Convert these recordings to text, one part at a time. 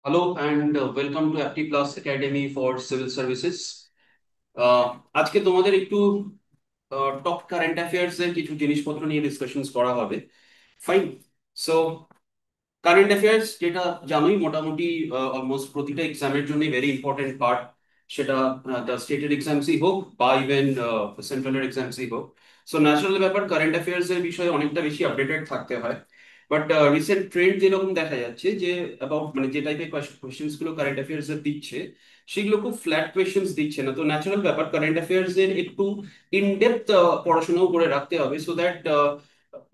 Hello and welcome to Apti Plus Academy for Civil Services. আহ, আজকে তোমাদের একটু top current affairs এর কিছু জিনিসপত্র নিয়ে ডিসকাশনস করা হবে। ফাইন। সো কারেন্ট অ্যাফেয়ার্স যেটা জানোই মোটামুটি অলমোস্ট প্রতিটা এক্সামের জন্য ভেরি ইম্পর্টেন্ট পার্ট। সেটা দ্য স্টেটের এক্সামসই হোক বা ইভেন সেন্ট্রালের এক্সামসই হোক। সো ন্যাশনাল ব্যাপার কারেন্ট অ্যাফেয়ার্স এর বিষয়ে অনেকটা বেশি আপডেটেড থাকতে হয়। বাট রিসেন্ট ট্রেন্ড যেরকম দেখা যাচ্ছে যে অ্যাবাউট মানে যে টাইপের কোয়েশ্চেন্স গুলো কারেন্ট অ্যাফেয়ার্স এর দিচ্ছে সেগুলো খুব ফ্ল্যাট কোয়েশ্চেন্স দিচ্ছে না। তো ন্যাচারাল ব্যাপার কারেন্ট অ্যাফেয়ার্স এর একটু ইনডেপথ পড়াশোনাও করে রাখতে হবে সো দ্যাট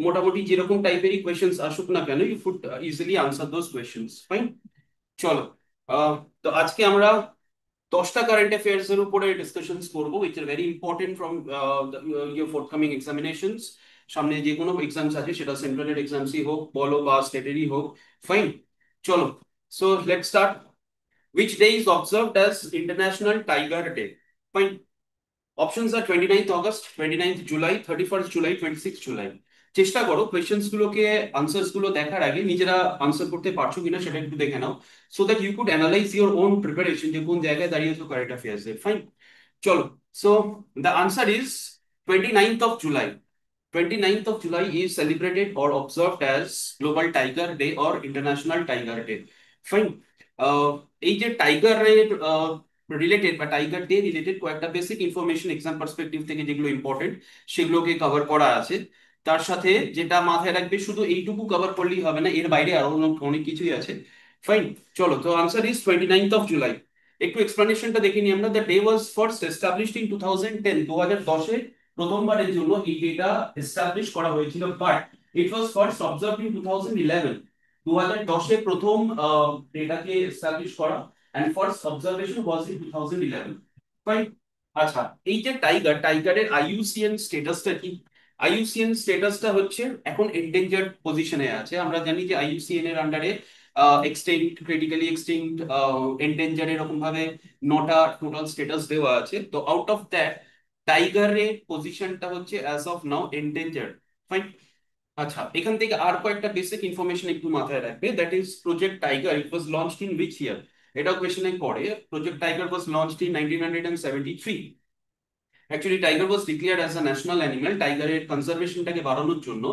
মোটামুটি যেরকম টাইপেরই কোয়েশ্চেন্স আসুক না কেন you could easily answer those questions. Fine. চলো। আহ, তো আজকে আমরা 10টা কারেন্ট অ্যাফেয়ার্স এর উপরে ডিসকাশনস করবো which are very important from your forthcoming examinations. সামনে যে কোনো এক্সামস আছে সেটা সেন্ট্রালের এক্সামসই হোক বলো বা স্টেটেরই হোক। ফাইন। চলো। So let's start. Which day is observed as International Tiger Day? Fine. Options are 29th August, 29th July, 31st July, 26th July. চেষ্টা করো কোয়েশ্চেন্স গুলোকে আনসার্স গুলো দেখার আগে নিজেরা আনসার করতে পারছো কিনা সেটা একটু দেখে নাও so that you could analyse your own preparation যে কোন জায়গায় দাঁড়িয়েছো কারেন্ট অ্যাফেয়ার্স এর। ফাইন। চলো। So the answer is 29th of July. 29th of July is celebrated or observed as Global Tiger Day or International Tiger Day. Fine. আহ, এই যে টাইগারের related বা টাইগার ডে রিলেটেড কয়েকটা বেসিক ইনফরমেশন এক্সাম পার্সপেক্টিভ থেকে যেগুলো important সেগুলোকে cover করা আছে। তার সাথে যেটা মাথায় রাখবে শুধু এইটুকু কভার করলেই হবে না, এর বাইরে আরো অনেক কিছুই আছে। ফাইন। চলো, তো answer is 29th of July। একটু এক্সপ্লানেশনটা দেখে নিই আমরা। The day was first established in 2010। 2010-এ প্রথমবারের জন্য এই ডেটা এস্টাবলিশ করা হয়েছিল, but it was first observed in 2011। 2010-এ প্রথম ডেটাকে এস্টাবলিশ করা and first observation was in 2011. Fine. আচ্ছা, এই যে টাইগারের আইইউসিএন স্ট্যাটাসটা কি? আইইউসিএন স্ট্যাটাসটা হচ্ছে এখন এন্ডেঞ্জার্ড পজিশনে আছে। আমরা জানি যে আইইউসিএন এর আন্ডারে এক্সটিংক্ট, ক্রিটিক্যালি এক্সটিংক্ট, এন্ডেঞ্জার্ড এরকম ভাবে 9টা টোটাল স্ট্যাটাস দেওয়া আছে। তো আউট অফ দ্যাট টাইগারের পজিশনটা হচ্ছে as of now endangered. Fine. আচ্ছা, এখান থেকে আর কয়েকটা বেসিক ইনফরমেশন একটু মাথায় রাখবে। That is Project Tiger, it was launched in which year? এটাও কোয়েশ্চেনে পড়ে। Project Tiger was launched in 1973। Actually tiger was declared as a national animal. টাইগারের কনজারভেশনটাকে বাড়ানোর জন্য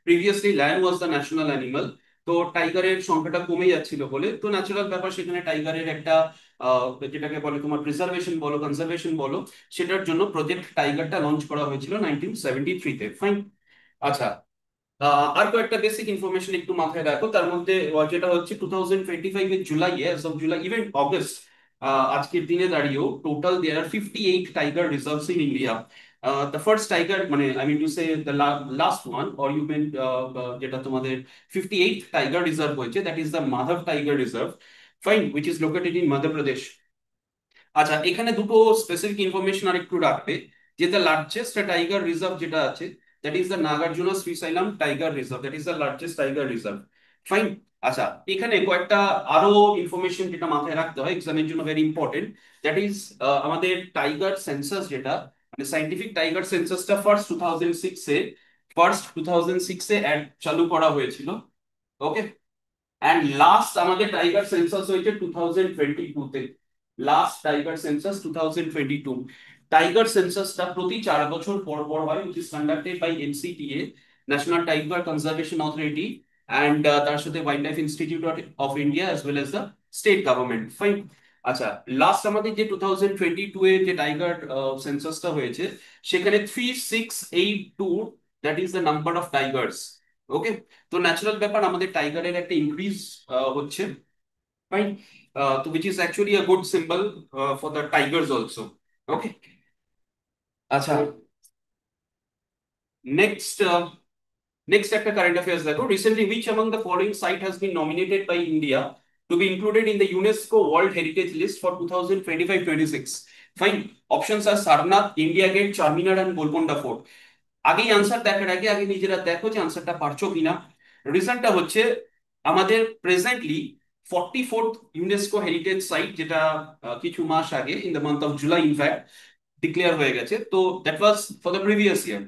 previously lion was the national animal. তো টাইগারের সংখ্যাটা কমে যাচ্ছিল বলে তো ন্যাচারাল ব্যাপার সেখানে টাইগারের একটা যেটাকে বলে তোমার প্রিজার্ভেশন বলো কনজারভেশন বলো, সেটার জন্য প্রজেক্ট টাইগারটা লঞ্চ করা হয়েছিল 1973-তে। ফাইন। আচ্ছা, আর কয়েকটা বেসিক ইনফরমেশন একটু মাথায় রাখো। তার মধ্যে যেটা হচ্ছে 2025 এর July, as of July even August, আজকের দিনে দাঁড়িয়েও total there are 58 tiger reserves in India. The first tiger মানে I mean to say the last one or you mean, যেটা তোমাদের 58 টাইগার রিজার্ভ হয়েছে, that is the Madhav tiger reserve. Fine, which is located in Madhya Pradesh. আচ্ছা, এখানে দুটো specific information আর একটু রাখবে যে দ্য লার্জেস্ট টাইগার রিজার্ভ যেটা আছে that is the Nagarjuna Srisailam tiger reserve, that is the largest tiger reserve. Fine. আচ্ছা, এখানে কয়েকটা আরো ইনফরমেশন যেটা মাথায় রাখতে হয় এক্সামের জন্য ভেরি ইম্পর্টেন্ট। দ্যাট ইজ আমাদের টাইগার সেন্সাস যেটা মানে সাইন্টিফিক টাইগার সেন্সাসটা ফার্স্ট 2006-এ চালু করা হয়েছিল। ওকে। অ্যান্ড লাস্ট আমাদের টাইগার সেন্সাস হয়েছে 2022-তে। Last tiger census 2022। টাইগার সেন্সাসটা প্রতি 4 বছর পর পর হয়, which is conducted by NCTA, national tiger conservation authority, and তার সাথে wildlife institute of India as well as the state government. Fine. আচ্ছা, লাস্ট আমাদের যে 2022-এ যে টাইগার সেন্সাসটা হয়েছে সেখানে 3682, that is the number of tigers. Okay. তো ন্যাচারাল ব্যাপার আমাদের টাইগারের একটা ইনক্রিজ হচ্ছে। ফাইন। তো which is actually a good symbol for the tigers also. Okay. আচ্ছা, নেক্সট নেক্সট একটা কারেন্ট অ্যাফেয়ার্স দেখো। Recently which among the following site has been nominated by India to be included in the UNESCO World Heritage List for 2025-26? Fine. Options are Sarnath, India gate, Charminar and Golconda fort. আগেই answer দেখার আগে আগে নিজেরা দেখো যে আনসারটা পারছো কিনা। রিজনটা হচ্ছে আমাদের presently 44th UNESCO heritage site, যেটা কিছু মাস আগে in the month of July in fact declare হয়ে গেছে। তো that was for the previous year.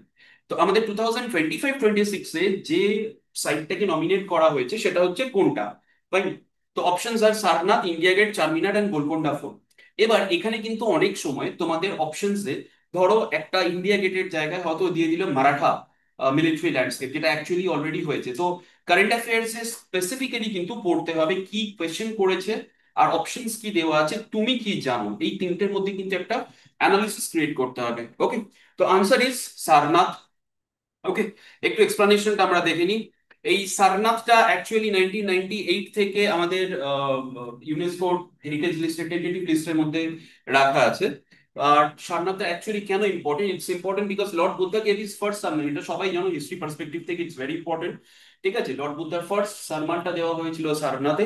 তো আমাদের 2025-26-এ যে সাইটটাকে নমিনেট করা হয়েছে সেটা হচ্ছে কোনটা? ফাইন। তো options are Sarnath, India gate, Charminar and Golconda fort. এবার এখানে কিন্তু অনেক সময় তোমাদের অপশনসে ধরো একটা ইন্ডিয়া গেটের জায়গায় হয়তো দিয়ে দিল মারাঠা মিলিটারি ল্যান্ডস্কেপ, যেটা অ্যাকচুয়ালি অলরেডি হয়েছে। তো কারেন্ট অ্যাফেয়ার্স এ স্পেসিফিক্যালি কিন্তু পড়তে হবে কি কোয়েশ্চেন করেছে আর অপশনস কি দেওয়া আছে, তুমি কি জানো, এই তিনটের মধ্যে কিন্তু একটা অ্যানালিসিস ক্রিয়েট করতে হবে। ওকে, তো আনসার ইজ সারনাথ। ওকে, একটু এক্সপ্লানেশনটা আমরা দেখে নিই। এই সারনাথটা অ্যাকচুয়ালি 1998 থেকে আমাদের ইউনেস্কো হেরিটেজ লিস্টের টেন্টেটিভ লিস্টের মধ্যে রাখা আছে। আর সারনাথটা অ্যাকচুয়ালি কেন important? It's important because Lord Buddha gave his first sermon. এটা সবাই জানো, হিস্ট্রি পার্সপেক্টিভ থেকে ইটস ভেরি ইম্পর্টেন্ট। ঠিক আছে, লর্ড বুদ্ধার ফার্স্ট সারমনটা দেওয়া হয়েছিল সারনাথে।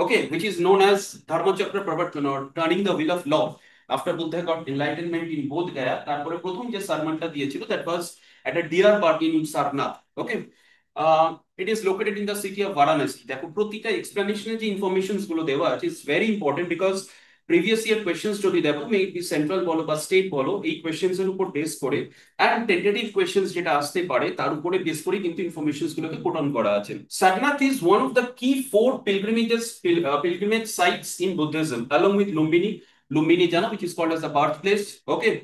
Okay, which is known as Dharmachakra Pravartan or turning the wheel of law after Buddha got enlightenment in Bodh Gaya. তারপরে প্রথম যে সারমনটা দিয়েছিল that was at a deer park in Sarnath. Okay. It is located in the city of Varanasi. দেখো প্রতিটা এক্সপ্লেনেশনে যে informations গুলো দেওয়া আছে is very important because previous year questions যদি দেখো, মেবি সেন্ট্রাল বলো বা স্টেট বলো, এই কোয়েশ্চেন্স এর উপর বেস করে অ্যান্ড টেন্টেটিভ কোয়েশ্চেন্স যেটা আসতে পারে তার উপরে বেস করে কিন্তু ইনফরমেশনস গুলোকে কোট অন করা আছে। Sarnath is one of the key four pilgrimage sites in Buddhism along with Lumbini. Lumbini জানো, which is called as the birthplace. Okay,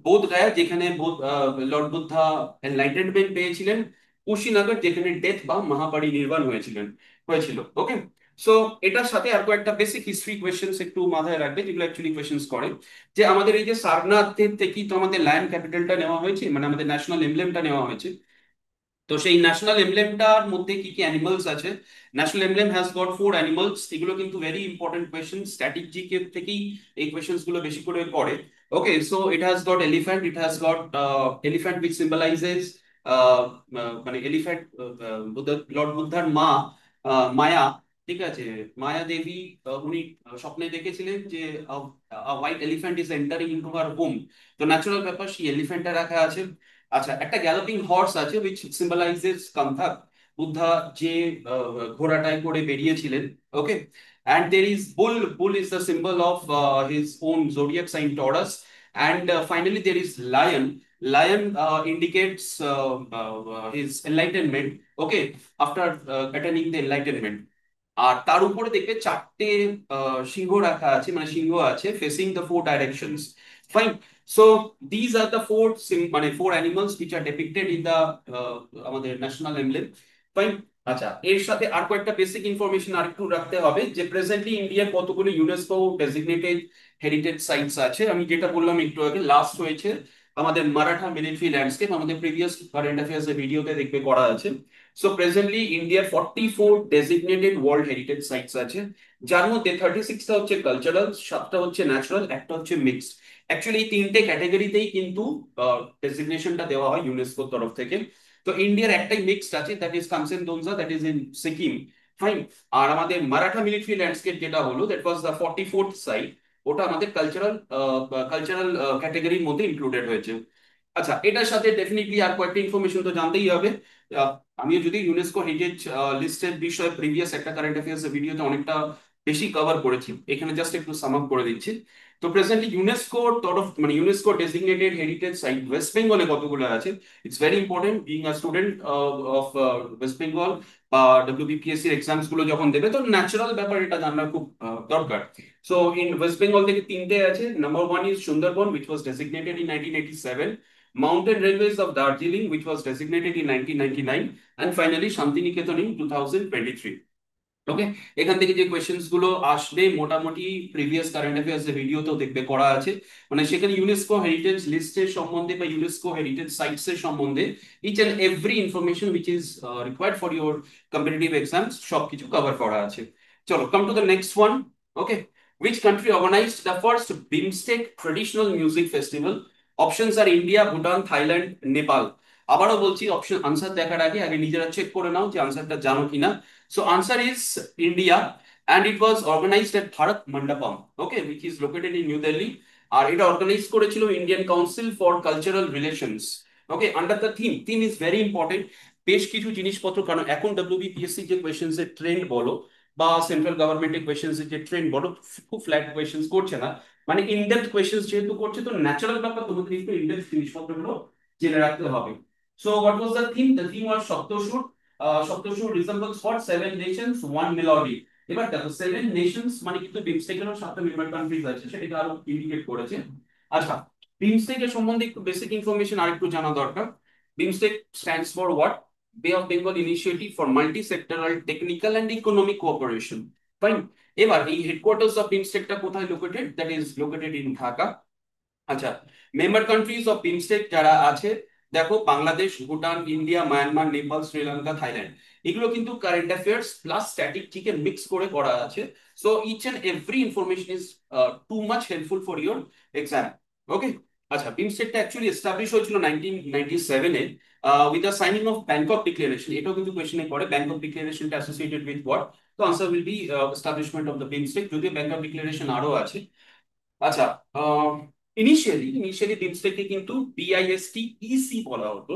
বোধ গয়া যেখানে লর্ড বুদ্ধা এনলাইটেনমেন্ট পেয়েছিলেন, কুশিনগর যেখানে ডেথ বা মহাপারি নির্বাণ হয়েছিল। ওকে, সো এটার সাথে আর কয়েকটা বেসিক হিস্ট্রি কোয়েশ্চেন্স একটু মাথায় রাখবে, যেগুলো অ্যাকচুয়ালি কোয়েশ্চেন্স করে যে আমাদের এই যে সারনাথের থেকেই তো আমাদের ল্যান্ড ক্যাপিটালটা নেওয়া হয়েছে, মানে আমাদের ন্যাশনাল এমব্লেমটা নেওয়া হয়েছে। তো সেই ন্যাশনাল এমব্লেমটার মধ্যে কি কি অ্যানিমালস আছে? National emblem has got four animals. এগুলো কিন্তু very important question, static GK থেকেই এই কোয়েশ্চেন্স গুলো বেশি করে করে। Okay, so it has got elephant, it has got elephant which symbolises মানে এলিফ্যান্ট, লর্ড বুদ্ধার মা মায়া, ঠিক আছে, মায়া দেবী, উনি স্বপ্নে দেখেছিলেন যে white elephant is entering into her home. তো ন্যাচারাল ব্যাপার, সেই এলিফ্যান্টটা রাখা আছে। আচ্ছা, একটা গ্যালোপিং হর্স আছে which symbolizes কান্থাক, বুদ্ধা যে ঘোড়াটায় করে বেরিয়েছিলেন। ওকে, and there is bull is the symbol of his own zodiac sign Taurus, and finally there is lion indicates his enlightenment. Okay, after attaining the enlightenment। আর তার উপরে দেখবে চারটে সিংহ রাখা আছে, মানে সিংহ আছে facing the four directions. Fine, so these are the মানে four animals which are depicted in the আমাদের ন্যাশনাল এমব্লেম। ফাইন, আচ্ছা, এর সাথে আর কয়েকটা বেসিক ইনফরমেশন আর একটু রাখতে হবে যে প্রেজেন্টলি ইন্ডিয়ার কতগুলো ইউনেস্কো ডেজিগনেটেড হেরিটেজ সাইটস আছে। আমি যেটা বললাম একটু আগে, লাস্ট হয়েছে আমাদের মারাঠা মিলিটারি ল্যান্ডস্কেপ, আমাদের প্রিভিয়াস কারেন্ট অ্যাফেয়ার্স এর ভিডিওতে দেখবে করা আছে। সো প্রেজেন্টলি ইন্ডিয়ার 44 ডেজিগনেটেড ওয়ার্ল্ড হেরিটেজ সাইটস আছে, যার মধ্যে 36টা হচ্ছে কালচারাল, 7টা হচ্ছে ন্যাচারাল, একটা হচ্ছে মিক্সড। অ্যাকচুয়ালি এই তিনটে ক্যাটাগরিতেই কিন্তু ডেজিগনেশনটা দেওয়া হয় ইউনেস্কোর তরফ থেকে। তো ইন্ডিয়ার একটাই মিক্সড আছে, that is Kanchenjunga, that is in Sikkim. Fine, আর আমাদের মারাঠা মিলিটারি ল্যান্ডস্কেপ যেটা হলো that was the 44th site, ওটা আমাদের কালচারাল ক্যাটাগরির মধ্যে ইনক্লুডেড হয়েছে। আচ্ছা, এটার সাথে ডেফিনেটলি আর কয়েকটা ইনফরমেশন তো জানতেই হবে। আমিও যদি ইউনেস্কো হেরিটেজ লিস্টের বিষয়ে প্রিভিয়াস একটা কারেন্ট অ্যাফেয়ার্স ভিডিওতে অনেকটা বেশি কভার করেছি, এখানে জাস্ট একটু সাম আপ করে দিচ্ছি। তো প্রেজেন্টলি ইউনেস্কোর তরফ, মানে UNESCO designated heritage site West বেঙ্গলে কতগুলো আছে, it's very important being a student of West Bengal বা ডব্লিউবিপিএসসি এক্সামস গুলো যখন দেবে, তো ন্যাচারাল ব্যাপার এটা জানা খুব দরকার। সো ইন ওয়েস্ট বেঙ্গল থেকে তিনটে আছে। Number one is Sundarban, which was designated in 1987, Mountain Railways of Darjeeling, which was designated in 1999, and finally Shantiniketan in 2023। ওকে, এখান থেকে যে কোয়েশ্চেন্স গুলো আসবে মোটামুটি প্রিভিয়াস কারেন্ট অ্যাফেয়ার্স এর ভিডিওতেও দেখবে করা আছে, মানে সেখানে ইউনেস্কো হেরিটেজ লিস্টের সম্বন্ধে বা ইউনেস্কো হেরিটেজ সাইটস এর সম্বন্ধে each and every information which is required for your competitive exams সবকিছু কভার করা আছে। চলো, come to the next one. Okay, which country organized the first BIMSTEC traditional music festival? Options are India, Bhutan, Thailand, Nepal. আবারও বলছি, option answer দেখার আগে আগে নিজেরা চেক করে নাও যে আনসারটা জানো কিনা। So answer is India, and it was organized at Bharat Mandapam, okay, which is located in New Delhi. আর এটা অর্গানাইজ করেছিল Indian council for cultural relations. Okay, under the theme is very important. বেশ কিছু জিনিসপত্র, কারণ এখন WBPSC যে questions এর trend বলো বা সেন্ট্রাল গভর্নমেন্টের কোয়েশ্চেন্স এর যে ট্রেন্ড বলো, খুব ফ্ল্যাট কোয়েশ্চেন্স করছে না, মানে ইনডেপথ কোয়েশ্চেন্স যেহেতু করছে, তো ন্যাচারাল ব্যাপার তোমাদের একটু ইনডেপথ জিনিসপত্রগুলো জেনে রাখতে হবে। So what was the theme? The theme was Saptasur. Saptashur resembles what? Seven nations, one melody. এবার দেখো 7 নেশনস মানে কিন্তু বিমস্টেকেরও 7টা মেম্বার কান্ট্রিজ আছে, সেটাকে আরো ইন্ডিকেট করেছে। আচ্ছা, বিমস্টেকের সম্বন্ধে একটু বেসিক ইনফরমেশন আর একটু জানা দরকার। BIMSTEC stands for what? Bay of Bengal initiative for multi sectoral technical and economic cooperation. Fine. এবার এই হেডকোয়ার্টার্স অফ বিমস্টেকটা কোথায় located? That is located in Dhaka. আচ্ছা, মেম্বার কান্ট্রিজ অফ বিমস্টেক যারা আছে, দেখো Bangladesh, Bhutan, India, Myanmar, Nepal, Sri Lanka, Thailand, এগুলো কিন্তু current affairs plus static mix করে করা আছে। So each and every information is too much helpful for your exam. ওকে। আচ্ছা, বিমস্টেকটা অ্যাকচুয়ালি এস্টাবলিশ হয়েছিল 1997-এ with the signing of Bangkok declaration. এটাও কিন্তু কোয়েশ্চেনে পড়ে, ব্যাংকক ডিক্লারেশনটা অ্যাসোসিয়েটেড উইথ হোয়াট? তো answer will be establishment of the BIMSTEC, যদিও ব্যাংকক ডিক্লারেশন আরো আছে। আচ্ছা, ইনিশিয়ালি বিমস্টেককে কিন্তু BISTEC বলা হতো,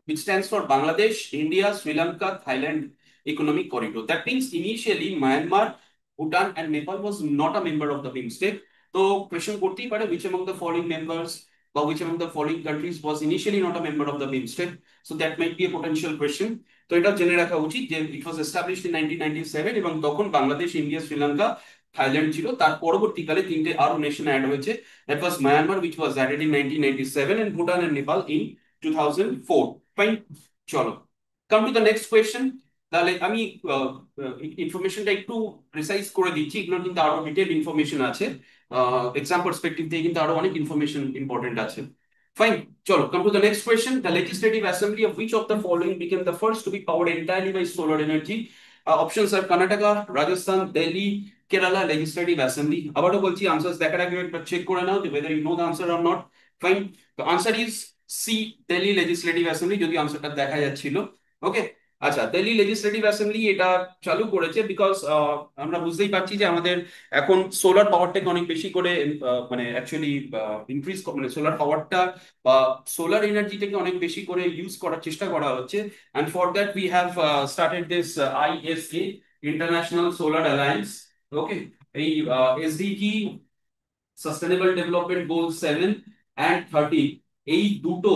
which stands for Bangladesh, India, Sri Lanka, Thailand Economic Corridor. That means initially Myanmar, Bhutan, and Nepal was not a member of the BIMSTEC. So question করতেই পারে which among the following members or which among the following countries was initially not a member of the BIMSTEC. So that might be a potential question. তো এটা জেনে রাখা উচিত যে it was established in 1997 এবং তখন বাংলাদেশ, ইন্ডিয়া, শ্রীলঙ্কা, থাইল্যান্ড ছিল। তার পরবর্তীকালে তিনটে আরো নেশন অ্যাড হয়েছে। That was Myanmar, which was added in 1997, and Bhutan and Nepal in 2004. Fine. চলো, come to the next question. তাহলে আমি ইনফরমেশনটা একটু প্রিসাইজ করে দিচ্ছি, এগুলো কিন্তু আরো ডিটেল ইনফরমেশন আছে। এক্সাম পার্সপেক্টিভ থেকে কিন্তু আরো অনেক ইনফরমেশন ইম্পর্টেন্ট আছে। ফাইন। চলো, come to the next question. The legislative assembly of which of the following became the first to be powered entirely by solar energy? Options are Karnataka, Rajasthan, Delhi, Kerala legislative assembly. আবারও বলছি, answers দেখার আগে একবার check করে নাও whether you know the answer or not. ফাইন। The answer is C, Delhi legislative assembly, যদি আনসারটা দেখা যাচ্ছিল। ওকে। আচ্ছা, দিল্লি লেজিসলেটিভ অ্যাসেম্বলি এটা চালু করেছে বিকজ আমরা বুঝতেই পারছি যে আমাদের এখন সোলার পাওয়ারটাকে অনেক বেশি করে মানে অ্যাকচুয়ালি ইনক্রিজ, মানে সোলার পাওয়ারটা বা সোলার এনার্জিটাকে অনেক বেশি করে ইউজ করার চেষ্টা করা হচ্ছে। And for that we have started this ISA, international solar alliance. Okay. এই SDG, sustainable development goal 7 and 13, এই দুটো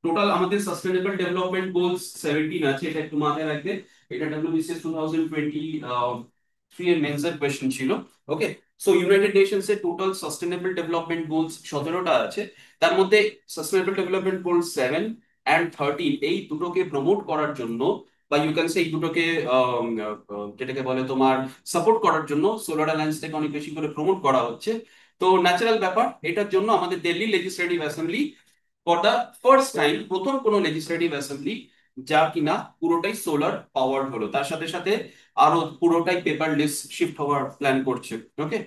টোটাল আমাদের সাস্টেনেবল ডেভেলপমেন্ট গোলস 17 আছে, এটা একটু মাথায় রাখবে। এটা WBCS 2023 এর মেন্সের কোয়েশ্চেন ছিল। ওকে। সো ইউনাইটেড নেশনস এর টোটাল সাস্টেনেবল ডেভেলপমেন্ট গোলস 17টা আছে। তার মধ্যে সাস্টেনেবল ডেভেলপমেন্ট গোল 7 and 13, এই দুটোকে প্রমোট করার জন্য বা ইউ ক্যান সে এই দুটোকে যেটাকে বলে তোমার সাপোর্ট করার জন্য সোলার অ্যালায়েন্সটাকে অনেক বেশি করে প্রমোট করা হচ্ছে। তো ন্যাচারাল ব্যাপার, এটার জন্য আমাদের Delhi legislative assembly for the first time, প্রথম কোন লেজিসলেটিভ অ্যাসেম্বলি যা কিনা পুরোটাই সোলার পাওয়ার হলো, তার সাথে সাথে আরো পুরোটাই পেপারলেস শিফট হওয়ার প্ল্যান করছে। ওকে।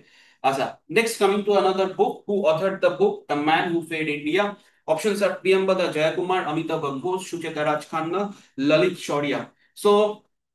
আচ্ছা, next coming to another book, who authored the book the man who fed India? Options are Priyambada Jaikumar, Amitav Ghosh, Sucheta Raj Khanna, Lalit Sharia. So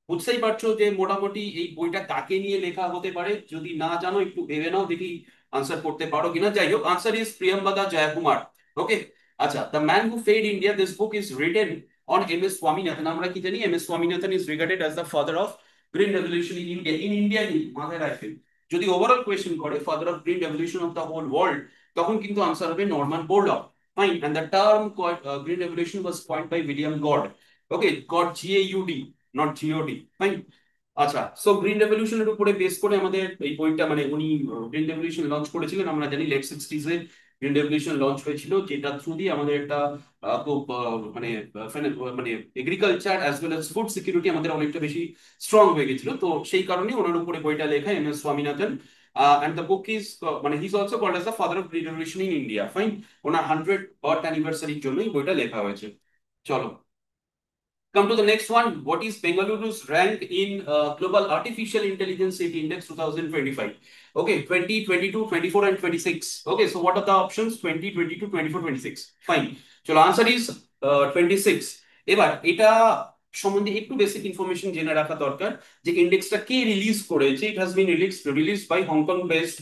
বুঝতেই পারছো যে মোটামুটি এই বইটা কাকে নিয়ে লেখা হতে পারে। যদি না জানো একটু ভেবে নাও দেখি আনসার করতে পারো কিনা। যাই হোক, answer is Priyambada Jaikumar. Okay. আচ্ছা, the man who fed India, this book is written on MS Swaminathan. আমরা কি জানি? MS Swaminathan is regarded as the father of green revolution in India. In India মাথায় রাখবেন, যদি ওভারঅল কোয়েশ্চেন করে father of green revolution of the whole world, তখন কিন্তু answer হবে Norman Borlaug. Fine. And the term green revolution was coined by William god. Okay, god GAUD, not GOD। Fine. আচ্ছা, so green রেভলিউশনের উপরে base করে আমাদের এই বইটা, মানে উনি গ্রিন রেভলিউশন লঞ্চ করেছিলেন। আমরা জানি লেট 60s-এ গ্রিন রেভলিউশন লঞ্চ হয়েছিল, যেটা থ্রু দিয়ে আমাদের একটা খুব মানে মানে agriculture as well as food security আমাদের অনেকটা বেশি স্ট্রং হয়ে গেছিল। তো সেই কারণে ওনার উপরে বইটা লেখা, MS Swaminathan. And the book is, মানে he is also called as the father of green revolution in India. Fine. ওনার 100th বার্থ অ্যানিভার্সারির জন্যই বইটা লেখা হয়েছে। চলো, come to the next one. What is Bengaluru's rank in Global Artificial Intelligence City Index 2025? Okay, 2022, 24, and 26. Okay, so what are the options? 20, 22, 24, 26. Fine. চলো, answer is 26. এবার এটা সম্বন্ধে একটু বেসিক ইনফরমেশন জেনে রাখা দরকার যে ইন্ডেক্সটা কে রিলিজ করেছে। It has been release by Hong Kong based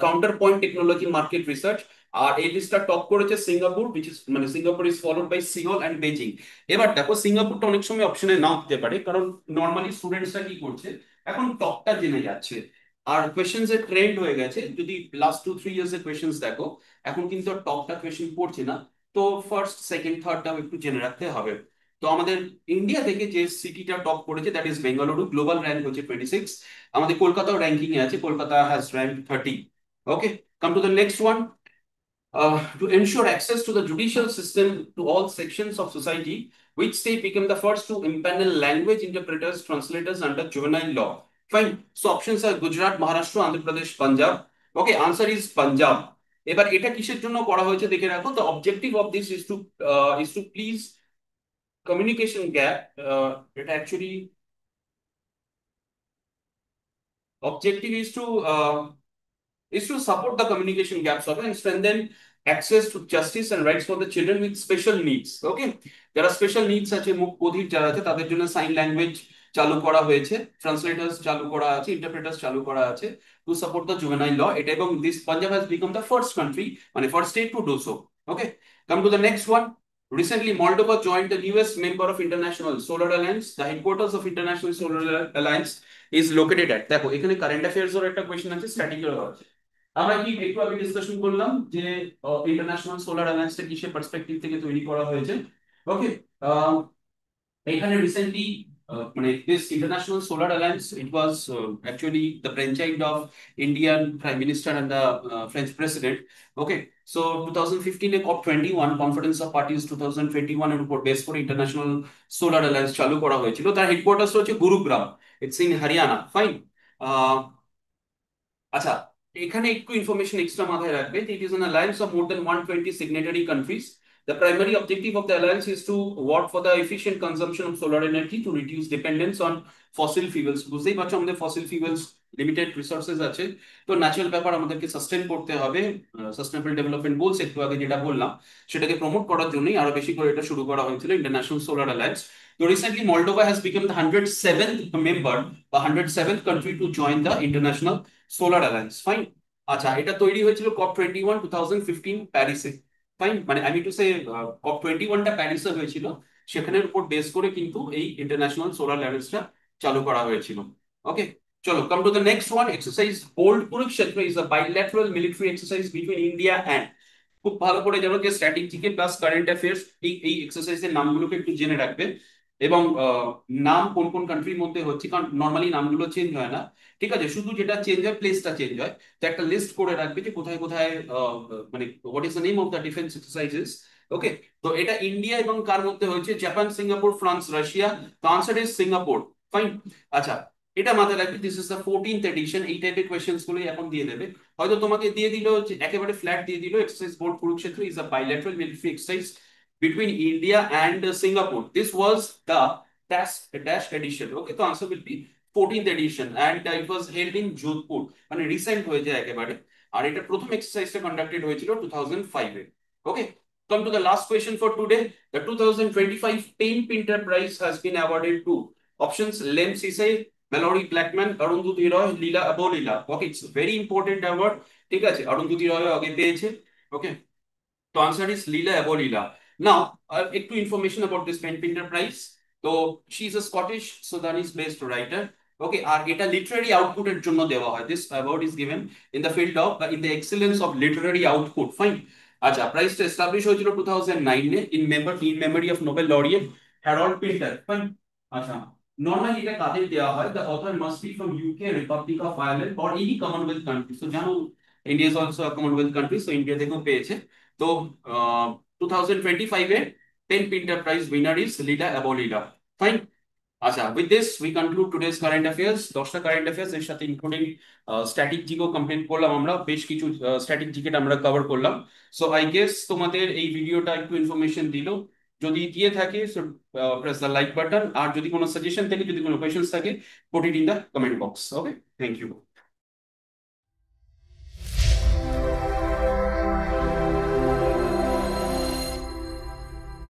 Counterpoint technology market research. আর এই লিস্টটা টপ করেছে সিঙ্গাপুর, which is মানে Singapore is followed by Seoul and Beijing. এবার দেখো, সিঙ্গাপুরটা অনেক সময় অপশনে নাও দিতে পারে, কারণ নর্মালি স্টুডেন্টসরা কি করছে, এখন টপটা জেনে যাচ্ছে। আর কোয়েশ্চেন্স এর ট্রেন্ড হয়ে গেছে, যদি লাস্ট 2-3 ইয়ার্স এর কোয়েশ্চেন্স দেখো, এখন কিন্তু আর টপটা কোয়েশ্চেন পড়ছে না। তো ফার্স্ট, সেকেন্ড, থার্ডটাও একটু জেনে রাখতে হবে। তো আমাদের ইন্ডিয়া থেকে যে সিটিটা টপ করেছে that is Bengaluru, global rank হচ্ছে 26। আমাদের কলকাতাও র্যাঙ্কিং এ আছে, Kolkata has rank 30। Okay, come to the next one. To ensure access to the judicial system to all sections of society, which state became the first to impanel language interpreters, translators under juvenile law? Fine. So options are Gujarat, Maharashtra, Andhra Pradesh, Punjab. Okay, answer is Punjab. এবার এটা কিসের জন্য করা হয়েছে দেখে রাখো। The objective of this is to please communication gap. It actually objective is to support the communication gaps of and strengthen access to justice and rights for the children with special needs. Okay, যারা special needs আছে, মুখ বধির যারা আছে, তাদের জন্য sign language চালু করা হয়েছে, ট্রান্সলেটার্স চালু করা আছে, ইন্টারপ্রেটার্স চালু করা আছে to support the juvenile law. এটা এবং this Punjab has become the first country, মানে first state to do so. Okay, come to the next one. Recently, Moldova joined the newest member of International Solar Alliance. The headquarters of International Solar Alliance is located at, দেখো এখানে current affairs এর একটা question আছে, স্ট্র্যাটেজির আছে। আমরা কি একটু আগে ডিসকাশন করলাম যে ইন্টারন্যাশনাল সোলার অ্যালায়েন্সটা কিসের পার্সপেক্টিভ থেকে তৈরি করা হয়েছে। ওকে, এখানে রিসেন্টলি মানে this international solar alliance it was actually the brainchild of Indian prime minister and the French president. Okay, so 2015 এ COP21 কনফারেন্স অফ পার্টিজ 2021 এর উপর বেস করে ইন্টারন্যাশনাল সোলার অ্যালায়েন্স চালু করা হয়েছিল। তার হেডকোয়ার্টার্স হচ্ছে Gurugram, it's in Haryana. Fine. আচ্ছা, এখানে একটু ইনফরমেশন এক্সট্রা মাথায় রাখবে। It is an alliance of more than 120 signatory countries. The primary objective of the alliance is to work for the efficient consumption of solar energy to reduce dependence on fossil fuels. বুঝতেই পারছো আমাদের fossil ফিউয়েলস limited resources আছে, তো natural ব্যাপার আমাদেরকে sustain করতে হবে। Sustainable development goals একটু আগে যেটা বললাম সেটাকে প্রমোট করার জন্যই আরো বেশি করে এটা শুরু করা হয়েছিল ইন্টারন্যাশনাল সোলার অ্যালায়েন্স। তো recently Moldova has become the 107th member বা 107th country to join the international solar alliance. Fine. আচ্ছা, এটা তৈরি হয়েছিল COP21 2015 প্যারিসে। ফাইন, মানে আমি টু সে COP21টা প্যারিসে হয়েছিল, সেখানের উপর বেস করে কিন্তু এই ইন্টারন্যাশনাল সোলার অ্যালায়েন্সটা চালু করা হয়েছিল। ওকে, চলো come to the next one. Exercise bold Kurukshetra is a bilateral military exercise between India and, খুব ভালো করে জানো যে স্ট্র্যাটেজিক প্লাস কারেন্ট অ্যাফেয়ার্স এই এক্সারসাইজের নামগুলোকে একটু জেনে রাখবে। এবং নাম কোন কোন কান্ট্রির মধ্যে হচ্ছে, কারণ নর্মালি নামগুলো চেঞ্জ হয় না। ঠিক আছে, শুধু যেটা চেঞ্জ হয় প্লেসটা চেঞ্জ হয়। তো একটা লিস্ট করে রাখবে যে কোথায় কোথায় মানে what is the name of the defence exercises. Okay, তো এটা ইন্ডিয়া এবং কার মধ্যে হয়েছে? Japan, Singapore, France, Russia. তো আনসার ইজ সিঙ্গাপুর। ফাইন। আচ্ছা, এটা মাথায় রাখবে, this is the 14th addition. এই টাইপের কোয়েশ্চেন্স গুলোই এখন দিয়ে দেবে। হয়তো তোমাকে দিয়ে দিল যে একেবারে ফ্ল্যাট দিয়ে দিল exercise board Kurukshetra is a bilateral military exercise between India and Singapore. This was the dash edition. Okay, the answer will be 14th edition and it was held in Jodhpur. মানে রিসেন্ট হয়ে যায় একেবারে। আর এটা প্রথম এক্সারসাইজটা conducted হয়েছিল 2005 এ। ওকে, come to the last question for today. The 2025 Pain Pinter Prize has been awarded to options Lem Sisay, Mallory Blackman, Arundhati Roy, Leela Abolila. Okay, it's a very important award. ঠিক আছে, অরুন্ধতী রয় আগে পেয়েছে। ওকে, তো answer is Leila Aboulela. Now একটু information about this PEN Pinter prize. তো she is a Scottish Sudanese based writer. Okay, আর এটা literary আউটপুটের জন্য দেওয়া হয়। This award is given in the field of in the excellence of literary output. Fine. আচ্ছা, প্রাইজটা এস্টাবলিশ হয়েছিল 2009 এ in memory of Nobel laureate Harold Pinter. Fine. আচ্ছা, নর্মালি এটা কাদের দেওয়া হয়? The author must be from UK, Republic of Ireland or any Commonwealth country. তো জানো India is also Commonwealth country, so India থেকেও পেয়েছে। তো 2025 এর PEN Pinter prize winner is Leila Aboulela. Fine. আচ্ছা, with this we conclude today's current affairs. 10টা current affairs এর সাথে ইনক্লুডিং স্ট্যাটিক জিকেও কমপ্লিট করলাম আমরা, বেশ কিছু স্ট্যাটিক জিকেট আমরা কভার করলাম। সো আই গেস তোমাদের এই ভিডিওটা একটু ইনফরমেশন দিল। যদি দিয়ে থাকে so press the like button, আর যদি কোনো সাজেশন থাকে, যদি কোনো কোয়েশ্চেন্স থাকে, put it in the comment box. Okay, thank you.